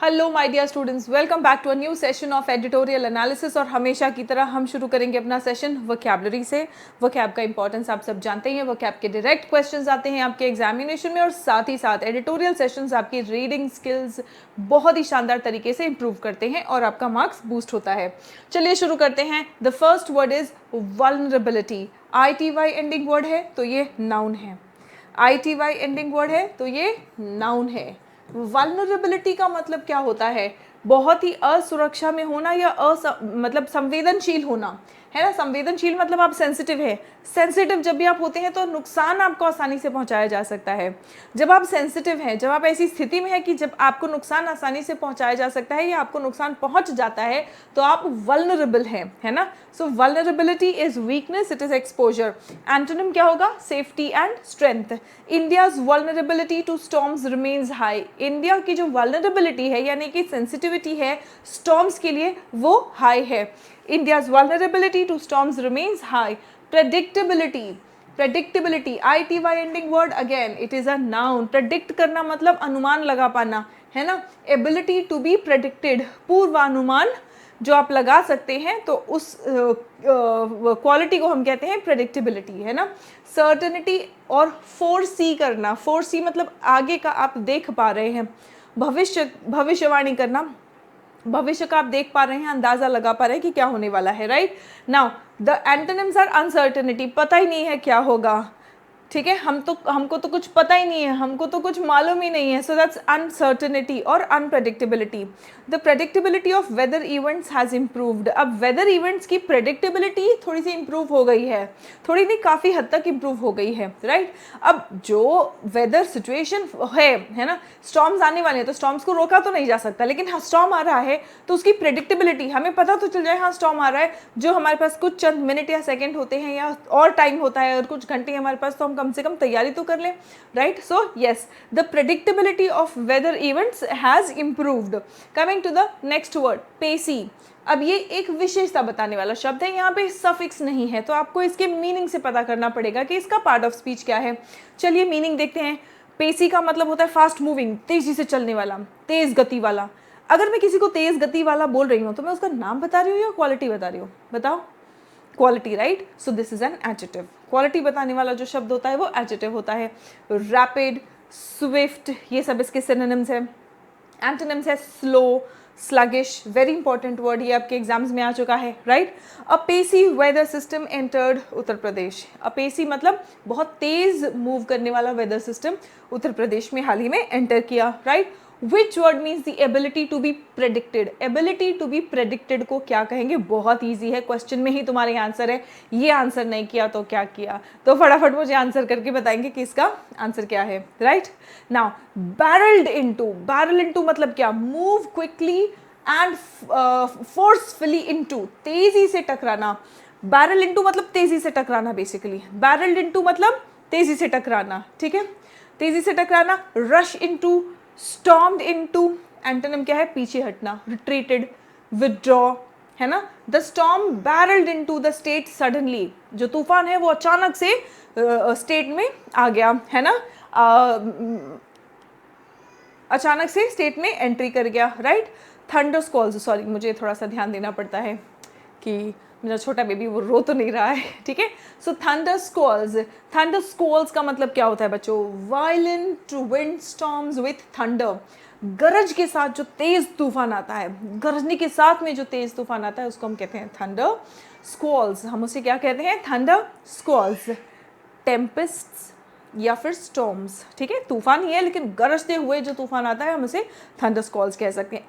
Hello my dear students, welcome back to a new session of editorial analysis. और हमेशा की तरह हम शुरू करेंगे अपना सेशन वोकैबुलरी से। वोकैब का इंपॉर्टेंस आप सब जानते हैं। वोकैब के डायरेक्ट क्वेश्चंस आते हैं आपके एग्जामिनेशन में और साथ ही साथ एडिटोरियल सेशंस आपकी रीडिंग स्किल्स बहुत ही शानदार तरीके से इंप्रूव करते हैं और आपका मार्क्स बूस्ट होता है। चलिए शुरू करते हैं। The first word is vulnerability. ITY ending word है तो ये नाउन है। ITY एंडिंग वर्ड है तो ये नाउन है। वल्नरेबिलिटी का मतलब क्या होता है? बहुत ही असुरक्षा में होना या मतलब संवेदनशील होना, है ना। संवेदनशील मतलब आप सेंसिटिव है। सेंसिटिव जब भी आप होते हैं तो नुकसान आपको आसानी से पहुंचाया जा सकता है। जब आप सेंसिटिव हैं, जब आप ऐसी स्थिति में है कि जब आपको नुकसान आसानी से पहुंचाया जा सकता है या आपको नुकसान पहुंच जाता है तो आप वल्नरेबल हैं, है ना। So vulnerability is weakness, it is exposure. Antonym क्या होगा? Safety and strength. India's vulnerability to storms remains high. India की जो वल्नरेबिलिटी है यानी कि सेंसिटिविटी है स्टॉर्म्स के लिए वो हाई है। India's vulnerability to storms remains high. Predictability. Predictability. ITY ending word again. It is a noun. Predict करना मतलब अनुमान लगा पाना, है ना। Ability to be predicted. पूर्वानुमान जो आप लगा सकते हैं तो उस क्वालिटी को हम कहते हैं प्रेडिक्टेबिलिटी, है ना। सर्टेनिटी और फोरसी करना। फोरसी मतलब आगे का आप देख पा रहे हैं। भविष्यवाणी करना, भविष्य का आप देख पा रहे हैं, अंदाजा लगा पा रहे हैं कि क्या होने वाला है, right. Now the antonyms are uncertainty. पता ही नहीं है क्या होगा, ठीक है। हमको तो कुछ पता ही नहीं है, हमको तो कुछ मालूम ही नहीं है। सो दैट्स अनसर्टेनिटी और unpredictability. The predictability of weather events has improved. अब वेदर इवेंट्स की प्रेडिक्टेबिलिटी थोड़ी सी इम्प्रूव हो गई है, थोड़ी नहीं काफ़ी हद तक इम्प्रूव हो गई है, राइट। अब जो वेदर सिचुएशन है ना, स्टॉर्म्स आने वाले हैं तो स्टॉर्म्स को रोका तो नहीं जा सकता, लेकिन हाँ स्टॉर्म आ रहा है तो उसकी प्रेडिक्टेबिलिटी हमें पता तो चल जाए, हाँ स्टॉर्म आ रहा है। जो हमारे पास कुछ चंद मिनट या सेकेंड होते हैं या और टाइम होता है और कुछ घंटे हमारे पास, तो हम कम से कम तैयारी तो कर लें, right. So yes, the predictability of weather events has improved. Coming to the next word, pacy. अब ये एक विशेषता बताने वाला शब्द है, यहाँ पे सफिक्स नहीं है तो आपको इसके मीनिंग से पता करना पड़ेगा कि इसका पार्ट ऑफ स्पीच क्या है। चलिए मीनिंग देखते हैं। पेसी का मतलब होता है फास्ट मूविंग, तेजी से चलने वाला, तेज गति वाला। अगर मैं किसी को तेज गति वाला बोल रही हूँ तो मैं उसका नाम बता रही हूँ या क्वालिटी बता रही हूँ? बताओ। Quality, right. So this is an adjective. Quality बताने वाला जो शब्द होता है वो एडजेक्टिव होता है। रैपिड, स्विफ्ट, ये सब इसके सिनोनिम्स है। एंटोनिम्स है slow, sluggish, very important word, ये आपके एग्जाम्स में आ चुका है, right. अपेसी weather system entered Uttar Pradesh. अपेसी मतलब बहुत तेज मूव करने वाला वेदर सिस्टम उत्तर प्रदेश में हाल ही में एंटर किया, right. Which word means the ability to be predicted. Ability to be predicted को क्या कहेंगे? बहुत ईजी है, क्वेश्चन में ही तुम्हारे आंसर है। ये आंसर नहीं किया तो क्या किया? तो फटाफट मुझे आंसर करके बताएंगे कि इसका आंसर क्या है, right. Now barrelled into. Barrel into मतलब क्या? Move quickly and forcefully into, तेजी से टकराना। बैरल इनटू मतलब तेजी से टकराना बेसिकली। बैरल्ड इनटू मतलब तेजी से टकराना, ठीक है, तेजी से टकराना। Rush into, stormed into, antonym क्या है? पीछे हटना, रिट्रीटेड, विथड्रॉ, है ना। The storm barrelled into the state suddenly. जो तूफान है वो अचानक से स्टेट में आ गया, है ना। अचानक से स्टेट में एंट्री कर गया, राइट। थंडर स्क्वॉल्स, सॉरी मुझे थोड़ा सा ध्यान देना पड़ता है कि मेरा छोटा बेबी वो रो तो नहीं रहा है, ठीक है। सो थंडर स्क्वॉल्स। थंडर स्क्वॉल्स का मतलब क्या होता है बच्चों? Violent wind storms with thunder. गरज के साथ जो तेज तूफान आता है, गरजने के साथ में जो तेज तूफान आता है उसको हम कहते हैं थंडर स्क्वॉल्स। हम उसे क्या कहते हैं? थंडर स्क्वॉल्स। टेम्पेस्ट्स या फिर स्टॉर्म्स, ठीक है, तूफान ही है लेकिन गरजते हुए जो तूफान आता है हम उसे थंडर स्क्वॉल्स कह सकते हैं।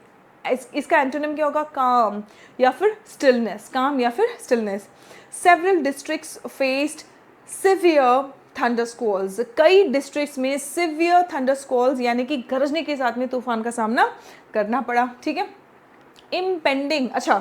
इसका एंटोनिम क्या होगा? काम या फिर स्टिलनेस। काम या फिर stillness. Several districts faced severe thunder squalls. कई डिस्ट्रिक्ट्स में सिवियर थंडर स्क्वॉल्स यानी कि गरजने के साथ में तूफान का सामना करना पड़ा, ठीक है। इम्पेंडिंग, अच्छा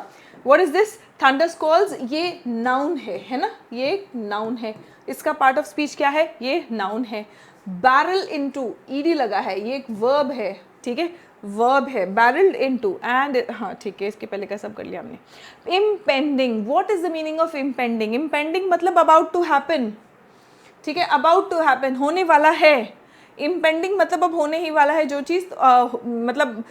व्हाट इज दिस? थंडर स्क्वॉल्स ये नाउन है ना, ये नाउन है। इसका पार्ट ऑफ स्पीच क्या है? ये नाउन है। बैरल इनटू, ईडी लगा है, ये एक वर्ब है, ठीक है, वर्ब है। बैरल्ड इनटू एंड, हाँ ठीक है, इसके पहले का सब कर लिया हमने। Impending, what is the meaning of impending? Impending मतलब अबाउट टू हैपन, ठीक है, अबाउट टू हैपन, होने वाला है। इम्पेंडिंग मतलब अब होने ही वाला है जो चीज़, मतलब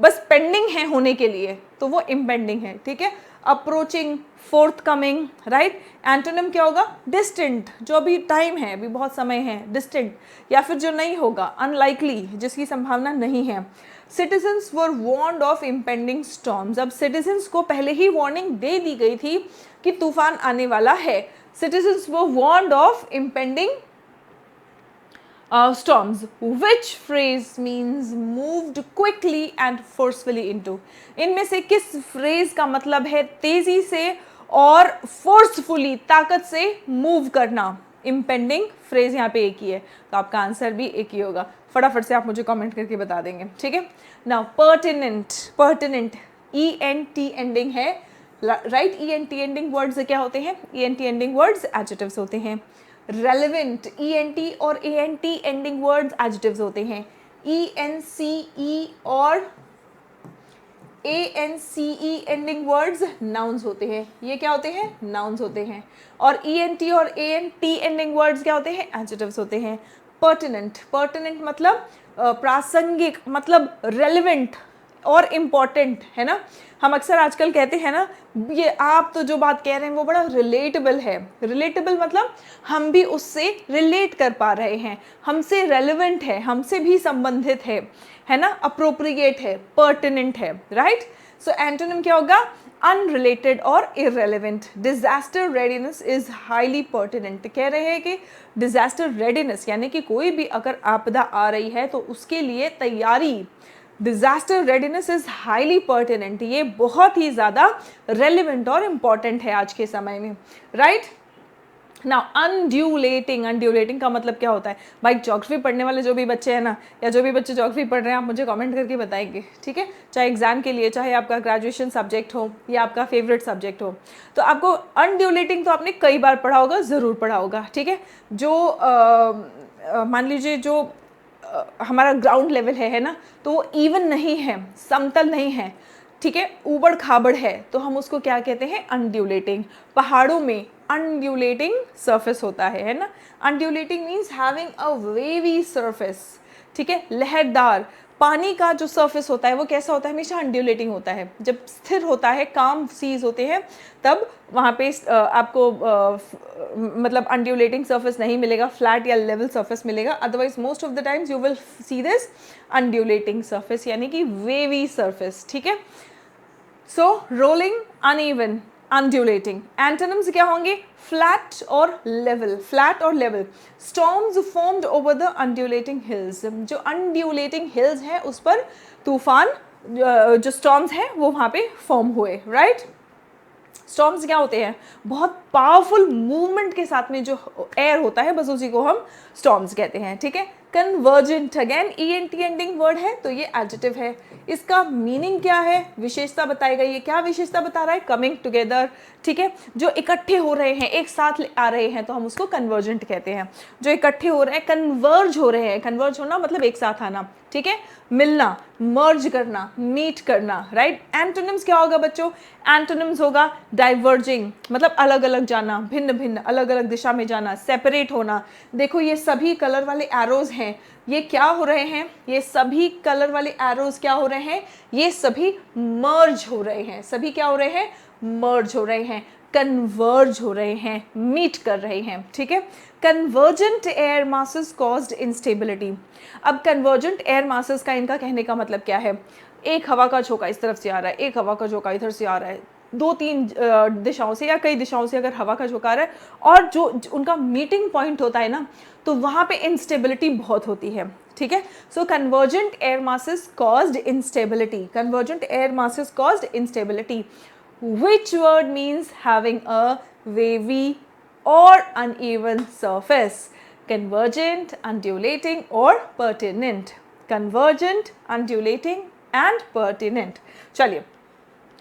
बस पेंडिंग है होने के लिए, तो वो इम्पेंडिंग है, ठीक है। Approaching, fourth coming, right. Antonym क्या होगा? डिस्टेंट, जो अभी टाइम है, अभी बहुत समय है, डिस्टेंट, या फिर जो नहीं होगा, अनलाइकली, जिसकी संभावना नहीं है। Citizens were warned of impending storms, अब सिटीजन्स को पहले ही वार्निंग दे दी गई थी कि तूफान आने वाला है। Citizens were warned of impending storms, which phrase means moved quickly and forcefully into, इनमें से किस फ्रेज का मतलब है तेजी से और फोर्सफुली, ताकत से मूव करना। इम्पेंडिंग फ्रेज यहाँ पे एक ही है, तो आपका आंसर भी एक ही होगा। फटाफट से आप मुझे कमेंट करके बता देंगे, ठीक है। Now pertinent, pertinent ENT ending है, राइट। ENT एंडिंग वर्ड्स क्या होते हैं? ENT एंडिंग वर्ड्स एडजेक्टिव्स होते हैं। रेलेवेंट, ENT और ANT एंडिंग वर्ड्स एडजेक्टिव्स होते हैं। ENCE और ANCE एंडिंग वर्ड्स नाउन्स होते हैं। ये क्या होते हैं? नाउन्स होते हैं। और ENT और ANT एंडिंग वर्ड्स क्या होते हैं? एडजेक्टिव्स होते हैं। पर्टिनेंट, पर्टिनेंट मतलब प्रासंगिक, मतलब रेलेवेंट और इम्पॉर्टेंट, है ना। हम अक्सर आजकल कहते हैं ना, ये आप तो जो बात कह रहे हैं वो बड़ा रिलेटेबल है। रिलेटेबल मतलब हम भी उससे रिलेट कर पा रहे हैं, हमसे रेलेवेंट है, हमसे भी संबंधित है ना, अप्रोप्रिएट है, पर्टिनेंट है, राइट। सो एंटोनिम क्या होगा? अनरिलेटेड और irrelevant. Disaster readiness is highly pertinent, कह रहे हैं कि डिजास्टर रेडीनेस यानी कि कोई भी अगर आपदा आ रही है तो उसके लिए तैयारी, disaster readiness is highly pertinent, ये बहुत ही ज़्यादा रेलिवेंट और इम्पॉर्टेंट है आज के समय में, राइट। नाउ अनड्यूलेटिंग, अनड्यूलेटिंग का मतलब क्या होता है? भाई ज्योग्राफी पढ़ने वाले जो भी बच्चे हैं ना, या जो भी बच्चे ज्योग्राफी पढ़ रहे हैं, आप मुझे कमेंट करके बताएंगे, ठीक है। चाहे एग्जाम के लिए, चाहे आपका ग्रेजुएशन सब्जेक्ट हो या आपका फेवरेट सब्जेक्ट हो, तो आपको अनड्यूलेटिंग तो आपने कई बार पढ़ा होगा, ज़रूर पढ़ा होगा, ठीक है। जो मान लीजिए जो हमारा ग्राउंड लेवल है ना, तो वो इवन नहीं है, समतल नहीं है, ठीक है, ऊबड़ खाबड़ है, तो हम उसको क्या कहते हैं? अनड्यूलेटिंग। पहाड़ों में अनड्यूलेटिंग सरफेस होता है ना। Undulating means having a wavy surface, ठीक है, लहरदार। पानी का जो सरफेस होता है वो कैसा होता है? हमेशा अनड्यूलेटिंग होता है। जब स्थिर होता है, काम सीज होते हैं, तब वहाँ पे आपको मतलब अनड्यूलेटिंग सरफेस नहीं मिलेगा, फ्लैट या लेवल सरफेस मिलेगा। Otherwise most of the times you will see this undulating surface यानी कि वेवी सरफेस, ठीक है। So rolling, uneven, undulating. Antonyms क्या होंगे? फ्लैट और लेवल, फ्लैट और level. Storms formed over the undulating hills, जो अनड्यूलेटिंग हिल्स हैं उस पर तूफान, जो स्टॉर्म्स हैं वो वहाँ पे फॉर्म हुए, राइट। स्टॉर्म्स क्या होते हैं? बहुत पावरफुल मूवमेंट के साथ में जो एयर होता है, बस उसी को हम स्टॉर्म्स कहते हैं, ठीक है। Convergent, again ENT ending word है, तो ये एडजेक्टिव है। इसका मीनिंग क्या है? विशेषता बताई गई है। क्या विशेषता बता रहा है? कमिंग टुगेदर, ठीक है, जो इकट्ठे हो रहे हैं, एक साथ आ रहे हैं, तो हम उसको कन्वर्जेंट कहते हैं। जो इकट्ठे हो रहे हैं, कन्वर्ज हो रहे हैं, कन्वर्ज होना मतलब एक साथ आना, ठीक है, मिलना, मर्ज करना, मीट करना, राइट। एंटोनिम्स क्या होगा बच्चों? एंटोनिम्स होगा डाइवर्जिंग, मतलब अलग अलग जाना, भिन्न भिन्न, अलग अलग दिशा में जाना, सेपरेट होना। देखो ये सभी कलर वाले एरोज हैं, ये क्या हो रहे हैं? ये सभी कलर वाले एरोज क्या हो रहे हैं? ये सभी मर्ज हो रहे हैं। सभी क्या हो रहे हैं? मर्ज हो रहे हैं, कन्वर्ज हो रहे हैं, मीट कर रहे हैं, ठीक है। Convergent air masses caused instability. अब कन्वर्जेंट एयर मासेस का इनका कहने का मतलब क्या है? एक हवा का झोंका इस तरफ से आ रहा है, एक हवा का झोंका इधर से आ रहा है, दो तीन दिशाओं से या कई दिशाओं से अगर हवा का झोंका आ रहा है, और जो उनका मीटिंग पॉइंट होता है ना, तो वहाँ पे इंस्टेबिलिटी बहुत होती है, ठीक है। So convergent air masses caused instability, convergent air masses caused instability. Which word means having a wavy or uneven surface? Convergent, undulating or pertinent? Convergent, undulating and pertinent. चलिए,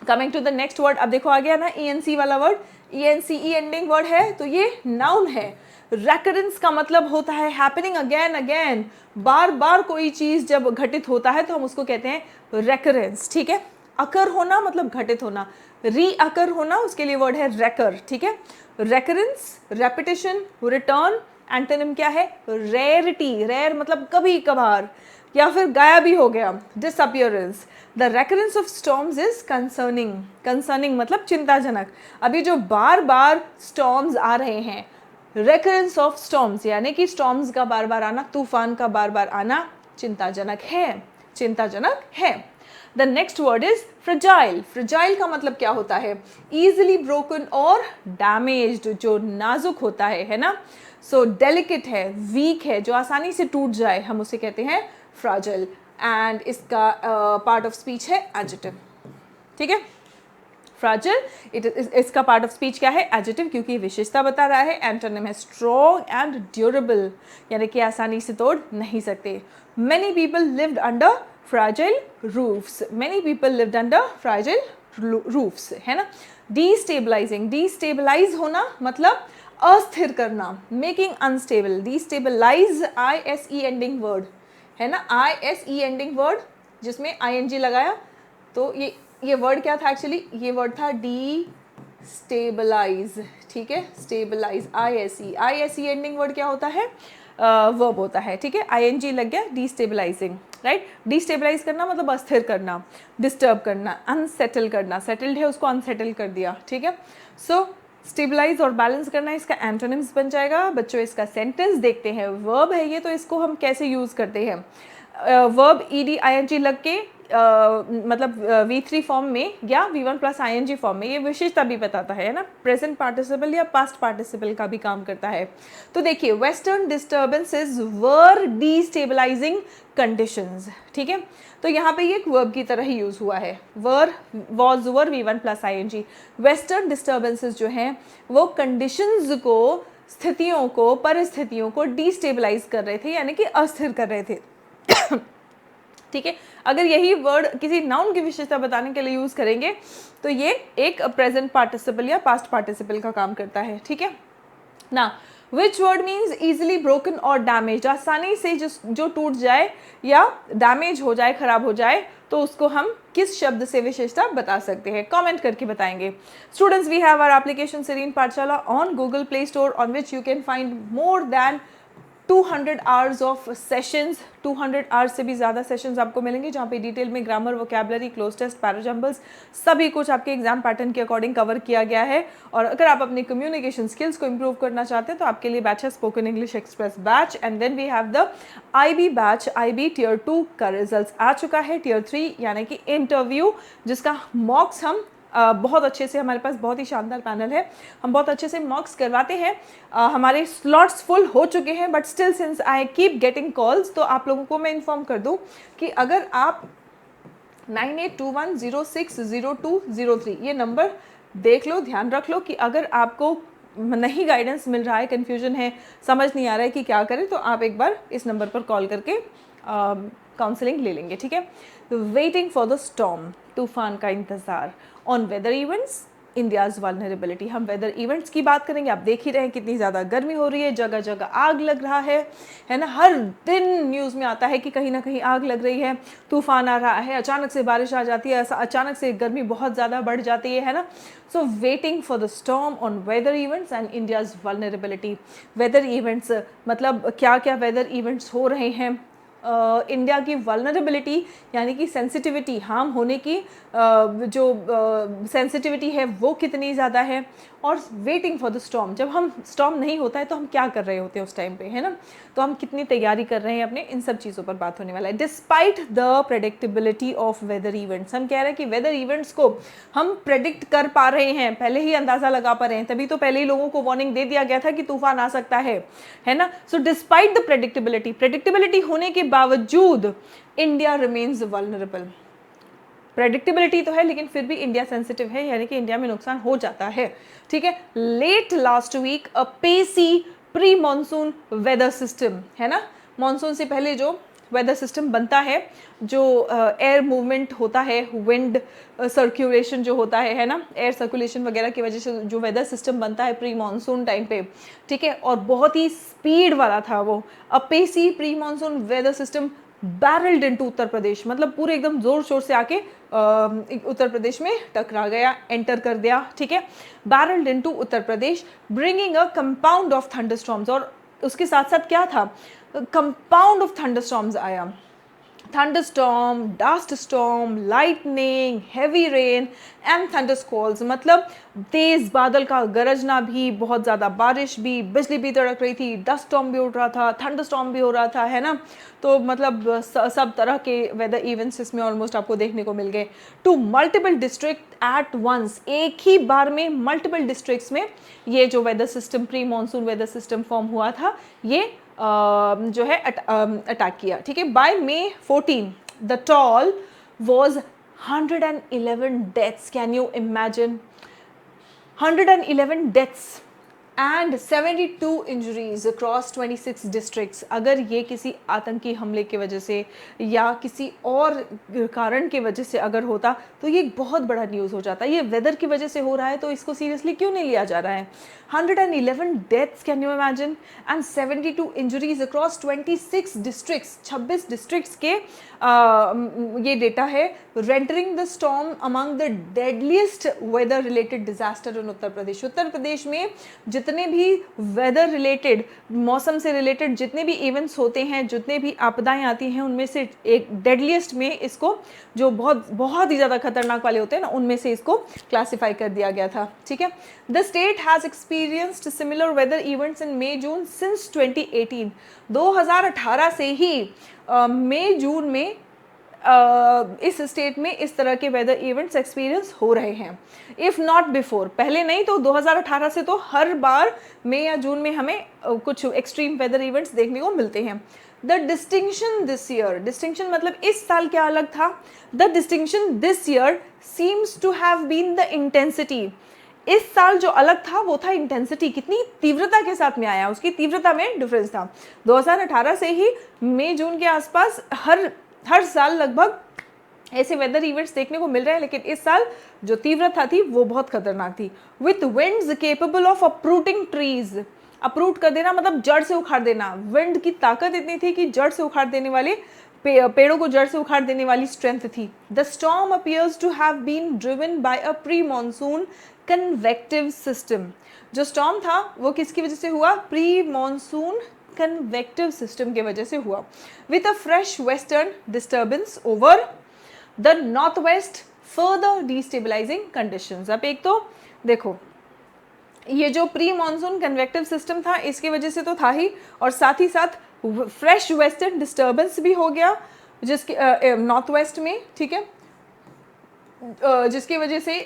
coming to the next word, अब देखो आ गया ना ENC वाला word, ENCE ending word है, तो ये noun है। रेकरेंस का मतलब होता है हैपनिंग अगेन अगेन, बार बार कोई चीज़ जब घटित होता है तो हम उसको कहते हैं रेकरेंस, ठीक है। अकर होना मतलब घटित होना, री अकर होना उसके लिए वर्ड है रेकर, ठीक है। रेकरेंस, रेपिटेशन, रिटर्न, एंटोनिम क्या है? रेयरिटी। रेयर मतलब कभी कभार या फिर गायब ही हो गया, disappearance. The recurrence of storms is concerning. Concerning मतलब चिंताजनक। अभी जो बार बार स्टॉर्म्स आ रहे हैं, रेकरेंस ऑफ स्टॉर्म्स यानी कि स्टॉर्म्स का बार बार आना, तूफान का बार बार आना चिंताजनक है, चिंताजनक है। The next word is fragile. Fragile का मतलब क्या होता है? ईजिली ब्रोकन और डैमेज्ड, जो नाजुक होता है ना। सो डेलिकेट है, वीक है, जो आसानी से टूट जाए, हम उसे कहते हैं फ्राजाइल। एंड इसका पार्ट ऑफ स्पीच है एडजेक्टिव। ठीक है, फ्राजिल इसका पार्ट ऑफ स्पीच क्या है? एडजेक्टिव, क्योंकि विशेषता बता रहा है। एंटोनिम है स्ट्रॉन्ग एंड ड्यूरेबल, यानी कि आसानी से तोड़ नहीं सकते। Many people lived under fragile roofs. Many people lived under fragile roofs, है ना। डिस्टेबलाइजिंग, डिस्टेबलाइज होना मतलब अस्थिर करना, making unstable. Destabilise ISE ending word है ना, ISE एंडिंग वर्ड जिसमें ING लगाया, तो ये वर्ड क्या था एक्चुअली? ये वर्ड था डी स्टेबलाइज। ठीक है, स्टेबलाइज ISE एंडिंग वर्ड क्या होता है? वर्ब होता है। ठीक है, ING लग गया, डिस्टेबलाइजिंग, राइट। डिस्टेबलाइज करना मतलब अस्थिर करना, डिस्टर्ब करना, अनसेटल करना। सेटल्ड है उसको अनसेटल कर दिया। ठीक है, सो स्टेबलाइज और बैलेंस करना इसका एंटोनिम्स बन जाएगा। बच्चों इसका सेंटेंस देखते हैं। वर्ब है ये, तो इसको हम कैसे यूज़ करते हैं? वर्ब ED ING लग के मतलब V3 फॉर्म में या V1 + ING फॉर्म में, ये विशेषता भी बताता है ना। प्रेजेंट पार्टिसिपल या पास्ट पार्टिसिपल का भी काम करता है। तो देखिए, वेस्टर्न डिस्टर्बेंसेस वर डिस्टेबलाइजिंग कंडीशंस। ठीक है, तो यहाँ पे ये एक वर्ब की तरह ही यूज हुआ है। Were, was, were, V1 + ING। Western disturbances जो हैं वो कंडीशंस को, स्थितियों को, परिस्थितियों को डिस्टेबलाइज कर रहे थे, यानी कि अस्थिर कर रहे थे। ठीक है, अगर यही वर्ड किसी नाउन की विशेषता बताने के लिए यूज करेंगे तो ये एक प्रेजेंट पार्टिसिपल या पास्ट पार्टिसिपल का काम करता है। ठीक है ना। विच वर्ड मीन्स इजिली ब्रोकन और डैमेज, आसानी से जो टूट जाए या डैमेज हो जाए, खराब हो जाए, तो उसको हम किस शब्द से विशेषता बता सकते हैं? कमेंट करके बताएंगे। Students, we have our application serene Pathshala on Google Play Store, on which you can find more than 200 hours of sessions. 200 hours से भी ज़्यादा सेशंस आपको मिलेंगे, जहाँ पे डिटेल में grammar, vocabulary, close test, parajumbles, सभी कुछ आपके एग्जाम पैटर्न के अकॉर्डिंग कवर किया गया है। और अगर आप अपनी कम्युनिकेशन स्किल्स को इंप्रूव करना चाहते हैं तो आपके लिए बैच है spoken English express batch. And then we have the IB batch. IB tier 2 का रिजल्ट आ चुका है। टियर 3 यानी कि इंटरव्यू, जिसका मॉक्स हम बहुत अच्छे से, हमारे पास बहुत ही शानदार पैनल है, हम बहुत अच्छे से मॉक्स करवाते हैं। हमारे स्लॉट्स फुल हो चुके हैं, but still since I keep getting calls, तो आप लोगों को मैं इन्फॉर्म कर दूं कि अगर आप 9821060203 ये नंबर देख लो, ध्यान रख लो कि अगर आपको नहीं गाइडेंस मिल रहा है, कन्फ्यूजन है, समझ नहीं आ रहा है कि क्या करें, तो आप एक बार इस नंबर पर कॉल करके काउंसलिंग ले लेंगे। ठीक है, वेटिंग फॉर द स्टॉर्म, तूफान का इंतजार। On weather events, India's vulnerability, हम वेदर इवेंट्स की बात करेंगे। आप देख ही रहे हैं कितनी ज़्यादा गर्मी हो रही है, जगह जगह आग लग रहा है ना। हर दिन न्यूज़ में आता है कि कहीं ना कहीं आग लग रही है, तूफान आ रहा है, अचानक से बारिश आ जाती है, अचानक से गर्मी बहुत ज़्यादा बढ़ जाती है ना। So waiting for the storm on weather events and India's vulnerability. Weather events मतलब क्या क्या वेदर इवेंट्स हो रहे हैं, इंडिया की वल्नरेबिलिटी यानी कि सेंसिटिविटी, हार्म होने की जो सेंसिटिविटी है वो कितनी ज़्यादा है। और वेटिंग फॉर द स्टॉर्म, जब हम स्टॉर्म नहीं होता है तो हम क्या कर रहे होते हैं उस टाइम पे, है ना, तो हम कितनी तैयारी कर रहे हैं अपने, इन सब चीज़ों पर बात होने वाला है। Despite the predictability of weather events, हम कह रहे हैं कि वेदर इवेंट्स को हम प्रेडिक्ट कर पा रहे हैं, पहले ही अंदाज़ा लगा पा रहे हैं, तभी तो पहले ही लोगों को वार्निंग दे दिया गया था कि तूफान आ सकता है ना। सो डिस्पाइट द प्रेडिक्टेबिलिटी होने के बावजूद इंडिया रिमेन्स वल्नरेबल। प्रेडिक्टेबिलिटी तो है लेकिन फिर भी इंडिया सेंसिटिव है, यानी कि इंडिया में नुकसान हो जाता है। ठीक है, लेट लास्ट वीक अ pacy pre monsoon weather system, है ना, मानसून से पहले जो वेदर सिस्टम बनता है, जो एयर मूवमेंट होता है, विंड सर्कुलेशन जो होता है ना, एयर सर्कुलेशन वगैरह की वजह से जो वेदर सिस्टम बनता है प्री मानसून टाइम पे, ठीक है, और बहुत ही स्पीड वाला था वो। A pacy pre monsoon weather system barrelled into Uttar Pradesh, मतलब पूरे एकदम जोर शोर से आके उत्तर प्रदेश में टकरा गया, एंटर कर दिया। ठीक है, barrelled into Uttar Pradesh, bringing a compound of thunderstorms, और उसके साथ साथ क्या था, कंपाउंड ऑफ थंडरस्टॉर्म्स आया, thunderstorm, dust storm, lightning, heavy rain and thundersqualls, मतलब तेज बादल का गरजना भी, बहुत ज़्यादा बारिश भी, बिजली भी तड़क रही थी, डस्ट स्टॉर्म भी उड़ रहा था, थंडरस्टॉर्म भी हो रहा था, है ना। तो मतलब सब तरह के वेदर इवेंट्स इसमें ऑलमोस्ट आपको देखने को मिल गए। To multiple district at once, एक ही बार में मल्टीपल डिस्ट्रिक्ट्स में ये जो weather system, pre monsoon weather system form हुआ था, ये जो है अटैक किया, ठीक है। By May 14 the toll was 111 deaths, can you imagine, 111 deaths and 72 injuries across 26 districts. अगर ये किसी आतंकी हमले की वजह से या किसी और कारण की वजह से अगर होता तो ये बहुत बड़ा न्यूज़ हो जाता। ये वेदर की वजह से हो रहा है तो इसको सीरियसली क्यों नहीं लिया जा रहा है। 111 deaths, can you imagine, and 72 injuries across 26 districts, 26 districts के ये डेटा है, rendering the storm among the deadliest weather related disaster in Uttar Pradesh. Uttar Pradesh में जितने भी वेदर रिलेटेड, मौसम से रिलेटेड जितने भी इवेंट्स होते हैं, जितने भी आपदाएं आती हैं, उनमें से एक डेडलीस्ट में इसको, जो बहुत ही ज़्यादा खतरनाक वाले होते हैं ना, उनमें से इसको क्लासिफाई कर दिया गया था, ठीक है। The state has experienced similar weather events in May June since 2018। 2018 से ही मई जून में इस स्टेट में इस तरह के वेदर इवेंट्स एक्सपीरियंस हो रहे हैं, इफ़ नॉट बिफोर, पहले नहीं तो 2018 से तो हर बार मई या जून में हमें कुछ एक्सट्रीम वेदर इवेंट्स देखने को मिलते हैं। The distinction this year, distinction मतलब इस साल क्या अलग था, the distinction this year seems to have been the intensity. इस साल जो अलग था वो था इंटेंसिटी, कितनी तीव्रता के साथ में आया, उसकी तीव्रता में डिफरेंस था। 2018 से ही मई जून के आसपास हर साल लगभग ऐसे वेदर इवेंट्स देखने को मिल रहे हैं, लेकिन इस साल जो तीव्रता थी वो बहुत खतरनाक थी। With winds capable of uprooting trees, uproot कर देना मतलब जड़ से उखाड़ देना, विंड की ताकत इतनी थी कि जड़ से उखाड़ देने वाले, पेड़ों को जड़ से उखाड़ देने वाली स्ट्रेंथ थी। The storm appears to have been driven by a pre monsoon convective system. जो स्टॉर्म था वो किसकी वजह से हुआ, प्री मॉनसून कन्वेक्टिव सिस्टम की वजह से हुआ। With a fresh western disturbance over the north west further destabilizing conditions. अब एक तो देखो, ये जो प्री मॉनसून कन्वेक्टिव सिस्टम था इसकी वजह से तो था ही, और साथ ही साथ फ्रेश वेस्टर्न डिस्टर्बेंस भी हो गया जिसके नॉर्थ वेस्ट में, ठीक है, जिसकी वजह से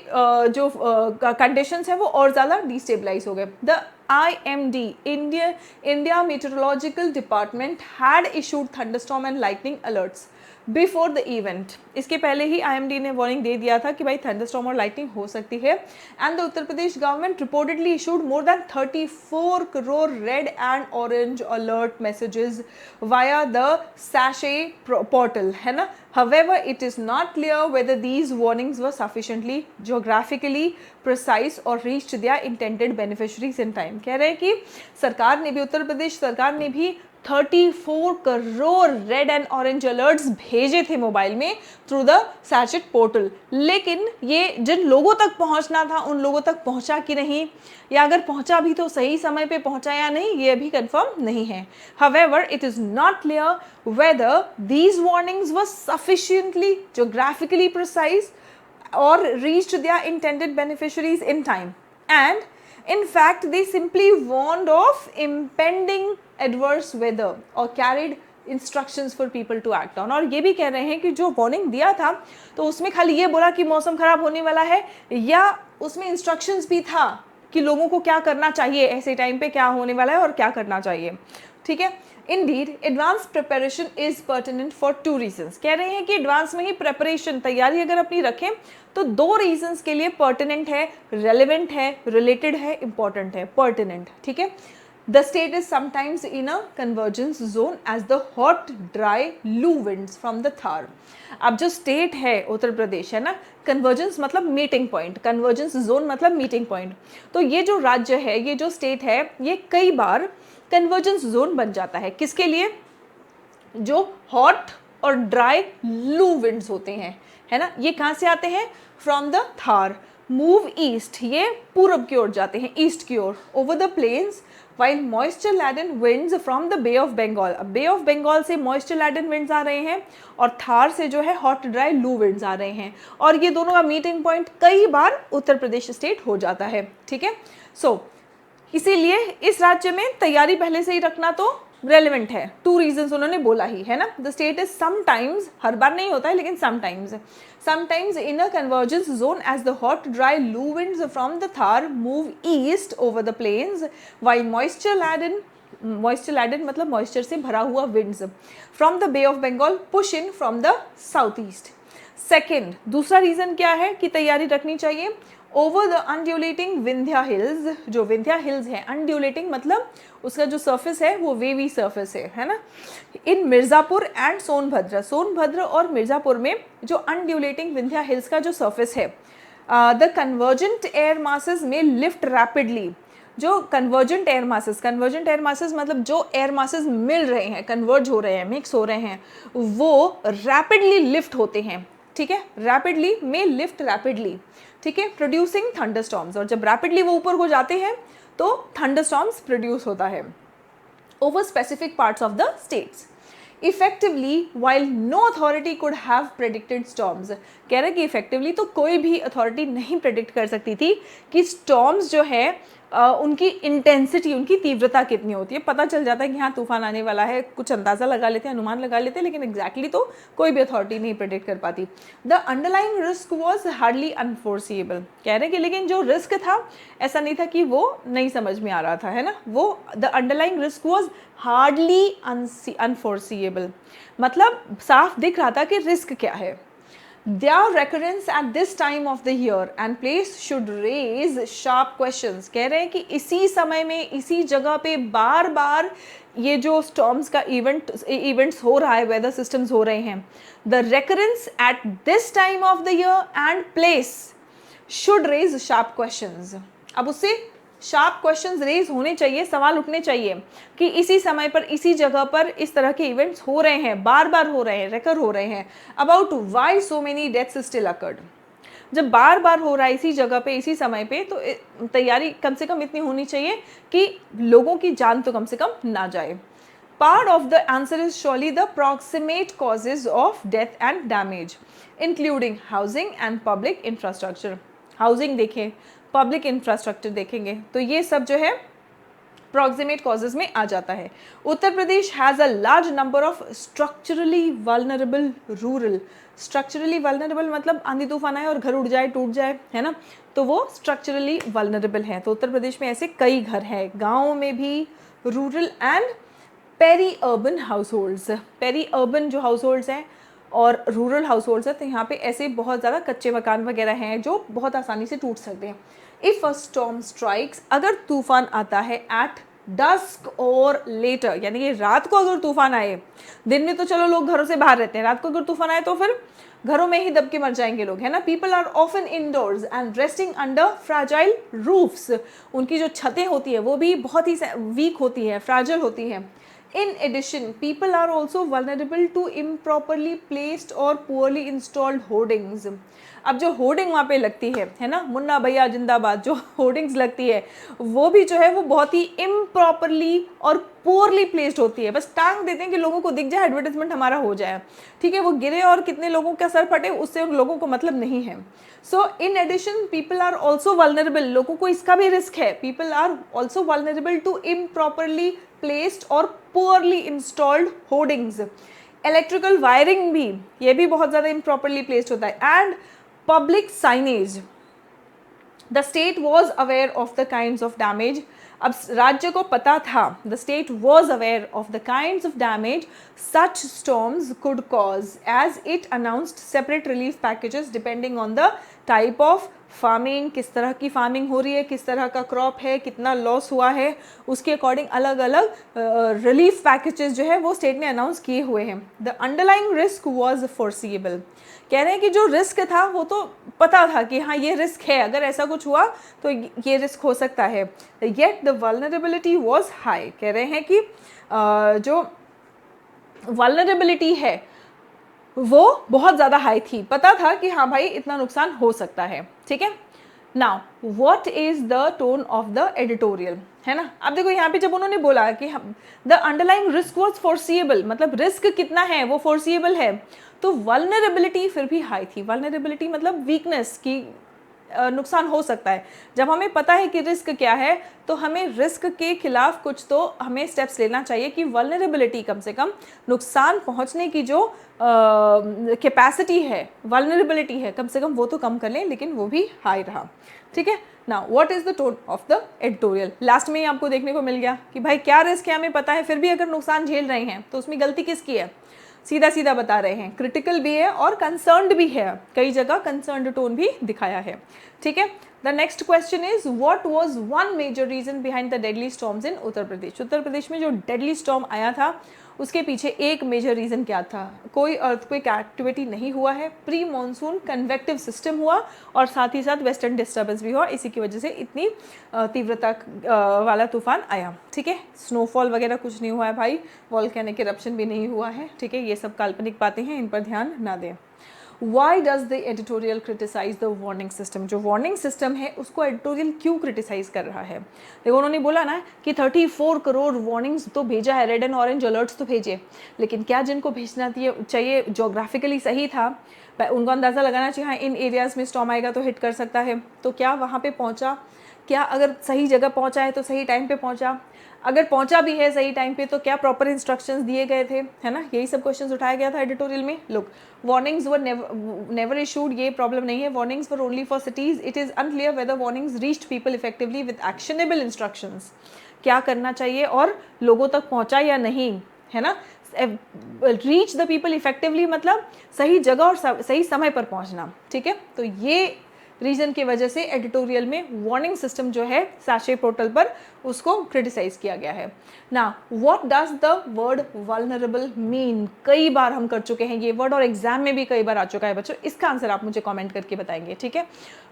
जो कंडीशंस हैं वो और ज़्यादा डिस्टेबलाइज हो गए। The IMD, India meteorological department had issued thunderstorm and lightning alerts before the event. इसके पहले ही IMD ने वार्निंग दे दिया था कि भाई थंडरस्टॉर्म और लाइटनिंग हो सकती है। And the Uttar Pradesh government reportedly issued more than 34 crore red and orange alert messages via the sachet portal, है ना। However, it is not clear whether these warnings were sufficiently geographically precise or reached their intended beneficiaries in time। कह रहे हैं कि सरकार ने भी, उत्तर प्रदेश सरकार ने भी 34 crore red and orange alerts भेजे थे मोबाइल में थ्रू द सैचेट पोर्टल, लेकिन ये जिन लोगों तक पहुंचना था उन लोगों तक पहुंचा कि नहीं, या अगर पहुंचा भी तो सही समय पे पहुंचा या नहीं, ये अभी कंफर्म नहीं है। However, it is not clear whether these warnings were sufficiently geographically precise or reached their intended beneficiaries in time, and in fact they simply warned of impending adverse weather or carried instructions for people to act on। और ये भी कह रहे हैं कि जो warning दिया था तो उसमें खाली ये बोला कि मौसम खराब होने वाला है, या उसमें इंस्ट्रक्शंस भी था कि लोगों को क्या करना चाहिए, ऐसे टाइम पे क्या होने वाला है और क्या करना चाहिए, ठीक है। Indeed, advanced preparation is pertinent for 2 reasons। कह रहे हैं कि एडवांस में ही प्रेपरेशन, तैयारी अगर अपनी रखें तो 2 रीजंस के लिए पर्टिनेंट है, रेलेवेंट है, रिलेटेड है, इंपॉर्टेंट है। पर्टिनेंट, ठीक है। The state is sometimes in a convergence zone as the hot, dry, loo winds from the Thar। अब जो स्टेट है उत्तर प्रदेश, है ना, कन्वर्जेंस मतलब मीटिंग पॉइंट, कन्वर्जेंस जोन मतलब मीटिंग पॉइंट। तो ये जो राज्य है, ये जो स्टेट है, ये कई बार कन्वर्जेंस जोन बन जाता है। किसके लिए, जो हॉट और ड्राई लू विंड्स होते हैं, है ना, ये कहाँ से आते हैं, from the Thar. Move east, ये पूरब की ओर जाते हैं, ईस्ट की ओर, over the plains, while moisture laden winds from the Bay of Bengal. अब बे ऑफ बंगाल से मॉइस्चर लैडन विंड्स आ रहे हैं और थार से जो है हॉट ड्राई लू विंड्स आ रहे हैं, और ये दोनों का मीटिंग पॉइंट कई बार उत्तर प्रदेश स्टेट हो जाता है। ठीक है, सो इसीलिए इस राज्य में तैयारी पहले से ही रखना तो रेलिवेंट है। 2 रीजंस उन्होंने बोला ही है ना, द स्टेट इज समटाइम्स, हर बार नहीं होता है लेकिन sometimes in a convergence zone as the hot dry loo winds from the Thar move east over the plains, while moisture laden मतलब मॉइस्चर से भरा हुआ winds from the Bay of Bengal push in from the south east. Second, दूसरा reason क्या है कि तैयारी रखनी चाहिए, over the undulating Vindhya hills, जो विंध्या हिल्स है, अनड्यूलेटिंग मतलब उसका जो सरफेस है वो वेवी सरफेस है ना, इन मिर्ज़ापुर एंड सोनभद्र और मिर्ज़ापुर में जो अनड्यूलेटिंग विंध्या हिल्स का जो सरफेस है, द कन्वर्जेंट एयर मासेस में लिफ्ट रैपिडली, जो कन्वर्जेंट एयर मासेस मतलब जो एयर मासेस मिल रहे हैं, कन्वर्ज हो रहे हैं, मिक्स हो रहे हैं, वो रैपिडली लिफ्ट होते हैं। ठीक है, रैपिडली में लिफ्ट रैपिडली, ठीक है, प्रोड्यूसिंग थंडरस्टॉर्म्स, और जब रैपिडली वो ऊपर को जाते हैं तो थंडरस्टॉर्म्स प्रोड्यूस होता है over specific parts of the states. Effectively while no authority could have predicted storms, कह रहे कि इफेक्टिवली तो कोई भी अथॉरिटी नहीं प्रेडिक्ट कर सकती थी कि स्टॉर्म्स जो है उनकी इंटेंसिटी, उनकी तीव्रता कितनी होती है। पता चल जाता है कि हाँ तूफान आने वाला है, कुछ अंदाज़ा लगा लेते हैं, अनुमान लगा लेते हैं, लेकिन एग्जैक्टली तो कोई भी अथॉरिटी नहीं प्रेडिक्ट कर पाती। The underlying risk was hardly unforeseeable, कह रहे हैं कि लेकिन जो रिस्क था ऐसा नहीं था कि वो नहीं समझ में आ रहा था, है ना, वो the underlying risk was hardly unforeseeable, मतलब साफ दिख रहा था कि रिस्क क्या है। Their recurrence at this time of the year and place should raise sharp questions, कह रहे हैं कि इसी समय में इसी जगह पे बार बार ये जो स्टॉर्म्स का इवेंट्स हो रहा है, वेदर सिस्टम्स हो रहे हैं, the recurrence at this time of the year and place should raise sharp questions। अब उससे शार्प क्वेश्चंस रेज होने चाहिए, सवाल उठने चाहिए कि इसी समय पर इसी जगह पर इस तरह के इवेंट्स हो रहे हैं, बार बार हो रहे हैं, रेकर हो रहे हैं, about why so many deaths still occurred. जब बार बार हो रहा है इसी जगह पे इसी समय पे, तो तैयारी कम से कम इतनी होनी चाहिए कि लोगों की जान तो कम से कम ना जाए। Part of the answer is surely the proximate causes of death and damage including housing and public infrastructure. Housing देखें, पब्लिक इंफ्रास्ट्रक्चर देखेंगे, तो ये सब जो है प्रॉक्सिमेट कॉजेज में आ जाता है। Uttar Pradesh has a large number of structurally vulnerable rural, structurally vulnerable मतलब आंधी तूफान आए और घर उड़ जाए, टूट जाए, है ना, तो वो स्ट्रक्चरली वल्नरेबल हैं। तो उत्तर प्रदेश में ऐसे कई घर हैं, गाँव में भी, rural and peri urban households. Peri urban जो हाउस होल्ड्स हैं और रूरल हाउस होल्ड्स है, तो यहाँ पे ऐसे बहुत ज़्यादा कच्चे मकान वगैरह हैं जो बहुत आसानी से टूट सकते हैं। इफ़ अ स्टॉर्म स्ट्राइक्स, अगर तूफान आता है एट डस्क और लेटर, यानी कि रात को अगर तूफान आए, दिन में तो चलो लोग घरों से बाहर रहते हैं, रात को अगर तूफान आए तो फिर घरों में ही दब के मर जाएंगे लोग, है ना। People are often indoors and resting under fragile roofs, उनकी जो छतें होती है वो भी बहुत ही वीक होती है, फ्रैजाइल होती है। In addition, people are also vulnerable to improperly placed or poorly installed hoardings। अब जो होर्डिंग वहाँ पे लगती है ना, मुन्ना भैया जिंदाबाद, जो होर्डिंग्स लगती है वो भी जो है वो बहुत ही इम्प्रॉपरली और पोरली प्लेस्ड होती है। बस टांग देते हैं कि लोगों को दिख जाए, एडवर्टाइजमेंट हमारा हो जाए, ठीक है, वो गिरे और कितने लोगों का सर फटे उससे उन लोगों को मतलब नहीं है। So in addition people are also vulnerable, लोगों को इसका भी रिस्क है, people are also vulnerable to improperly placed और poorly installed hoardings. Electrical wiring भी, ये भी बहुत ज़्यादा इम्प्रॉपरली प्लेस्ड होता है। And public signage, the state was aware of the kinds of damage. अब राज्य को पता था, the state was aware of the kinds of damage such storms could cause, as it announced separate relief packages depending on the type of farming, किस तरह की farming हो रही है, किस तरह का क्रॉप है, कितना लॉस हुआ है, उसके अकॉर्डिंग अलग अलग रिलीफ पैकेजेस जो है वो स्टेट ने अनाउंस किए हुए हैं। The underlying risk was foreseeable, कह रहे हैं कि जो रिस्क था वो तो पता था कि हाँ ये रिस्क है, अगर ऐसा कुछ हुआ तो ये रिस्क हो सकता है। Yet the vulnerability was high, कह रहे हैं कि जो वल्नरेबिलिटी है वो बहुत ज़्यादा हाई थी, पता था कि हाँ भाई इतना नुकसान हो सकता है, ठीक है। Now what is the tone of the editorial, है ना। अब देखो यहाँ पे जब उन्होंने बोला कि the underlying risk was foreseeable, मतलब रिस्क कितना है वो फोर्सिएबल है, तो वल्नरेबिलिटी फिर भी हाई थी। वल्नरेबिलिटी मतलब वीकनेस की नुकसान हो सकता है। जब हमें पता है कि रिस्क क्या है तो हमें रिस्क के खिलाफ कुछ तो हमें स्टेप्स लेना चाहिए कि वल्नरेबिलिटी, कम से कम नुकसान पहुंचने की जो कैपेसिटी है, वल्नरेबिलिटी है, कम से कम वो तो कम कर लें, लेकिन वो भी हाई रहा। ठीक है। Now what is the tone of the editorial, last में ही आपको देखने को मिल गया कि भाई क्या रिस्क है हमें पता है, फिर भी अगर नुकसान झेल रहे हैं तो उसमें गलती किसकी है, सीधा सीधा बता रहे हैं, क्रिटिकल भी है और कंसर्न्ड भी है, कई जगह कंसर्न्ड टोन भी दिखाया है। ठीक है। The next question is what was one major reason behind the deadly storms in Uttar Pradesh. Uttar Pradesh में जो डेडली स्टॉर्म आया था उसके पीछे एक मेजर रीज़न क्या था, कोई अर्थक्वेक एक्टिविटी नहीं हुआ है, प्री मॉनसून कन्वेक्टिव सिस्टम हुआ और साथ ही साथ वेस्टर्न डिस्टर्बेंस भी हुआ, इसी की वजह से इतनी तीव्रता वाला तूफान आया। ठीक है। स्नोफॉल वगैरह कुछ नहीं हुआ है भाई, वॉल्केनिक इरप्शन भी नहीं हुआ है। ठीक है। ये सब काल्पनिक बातें हैं, इन पर ध्यान ना दें। Why does the editorial criticize the warning system? जो वार्निंग सिस्टम है उसको एडिटोरियल क्यों क्रिटिसाइज कर रहा है? देखो उन्होंने बोला ना कि 34 करोड़ वार्निंग्स तो भेजा है, रेड एंड ऑरेंज अलर्ट्स तो भेजे, लेकिन क्या जिनको भेजना चाहिए जोग्राफिकली सही था, उनको अंदाज़ा लगाना चाहिए हाँ इन एरियाज़ में स्टॉर्म आएगा तो हिट कर सकता है, तो क्या वहाँ पे पहुँचा, क्या अगर सही जगह पहुँचा है तो सही टाइम पे पहुँचा, अगर पहुंचा भी है सही टाइम पे तो क्या प्रॉपर इंस्ट्रक्शंस दिए गए थे, है ना। यही सब क्वेश्चंस उठाया गया था एडिटोरियल में। Look, warnings were never issued, ये प्रॉब्लम नहीं है, warnings were only for cities, it is unclear whether warnings reached people effectively with actionable instructions, क्या करना चाहिए और लोगों तक पहुंचा या नहीं, है ना। रीच द पीपल इफेक्टिवली मतलब सही जगह और सही समय पर पहुंचना। ठीक है। तो ये रीजन की वजह से एडिटोरियल में वार्निंग सिस्टम जो है सैशे पोर्टल पर उसको क्रिटिसाइज किया गया है। ना what does the word vulnerable mean, कई बार हम कर चुके हैं ये वर्ड और एग्जाम में भी कई बार आ चुका है बच्चों, इसका आंसर आप मुझे कमेंट करके बताएंगे। ठीक है।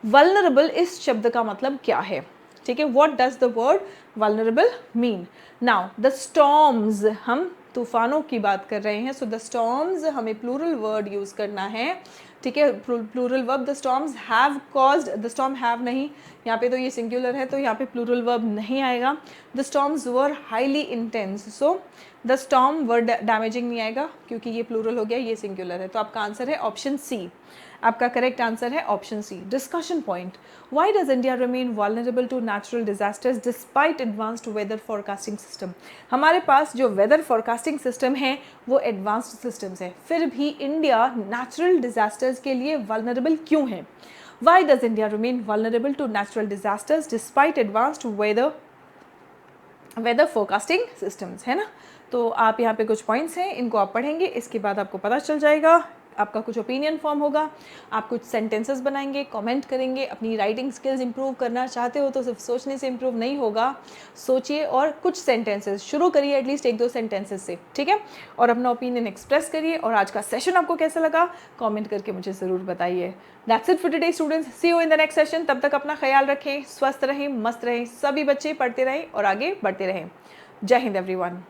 वल्नरेबल इस शब्द का मतलब क्या है? ठीक है। What does the word vulnerable mean? Now the storms, हम तूफानों की बात कर रहे हैं, सो द स्टॉर्म्स हमें प्लूरल वर्ड यूज करना है। ठीक है। Plural verb, the storms have caused, the storm have नहीं, यहाँ पे तो ये सिंगुलर है तो यहाँ पे प्लूरल वर्ब नहीं आएगा। The storms were highly intense, so the storm word damaging नहीं आएगा क्योंकि ये प्लूरल हो गया, ये सिंगुलर है, तो आपका आंसर है ऑप्शन सी। आपका करेक्ट आंसर है option C. Discussion point, why does India remain vulnerable to natural disasters despite advanced weather forecasting system. हमारे पास जो वेदर फोरकास्टिंग सिस्टम है वो एडवांस्ड सिस्टम्स है, फिर भी इंडिया नेचुरल डिजास्टर्स के लिए वल्नरेबल क्यों है? Why does India remain vulnerable to natural disasters despite advanced weather forecasting systems, है ना। तो आप यहाँ पे कुछ पॉइंट्स हैं, इनको आप पढ़ेंगे, इसके बाद आपको पता चल जाएगा, आपका कुछ ओपिनियन फॉर्म होगा, आप कुछ सेंटेंसेस बनाएंगे, कमेंट करेंगे। अपनी राइटिंग स्किल्स इंप्रूव करना चाहते हो तो सिर्फ सोचने से इंप्रूव नहीं होगा, सोचिए और कुछ सेंटेंसेस शुरू करिए, एटलीस्ट 1-2 सेंटेंसेस से। ठीक है। और अपना ओपिनियन एक्सप्रेस करिए। और आज का सेशन आपको कैसा लगा कमेंट करके मुझे ज़रूर बताइए। That's it for today students, see you in the next session. तब तक अपना ख्याल रखें, स्वस्थ रहें, मस्त रहें, सभी बच्चे पढ़ते रहें और आगे बढ़ते रहें। जय हिंद एवरीवन।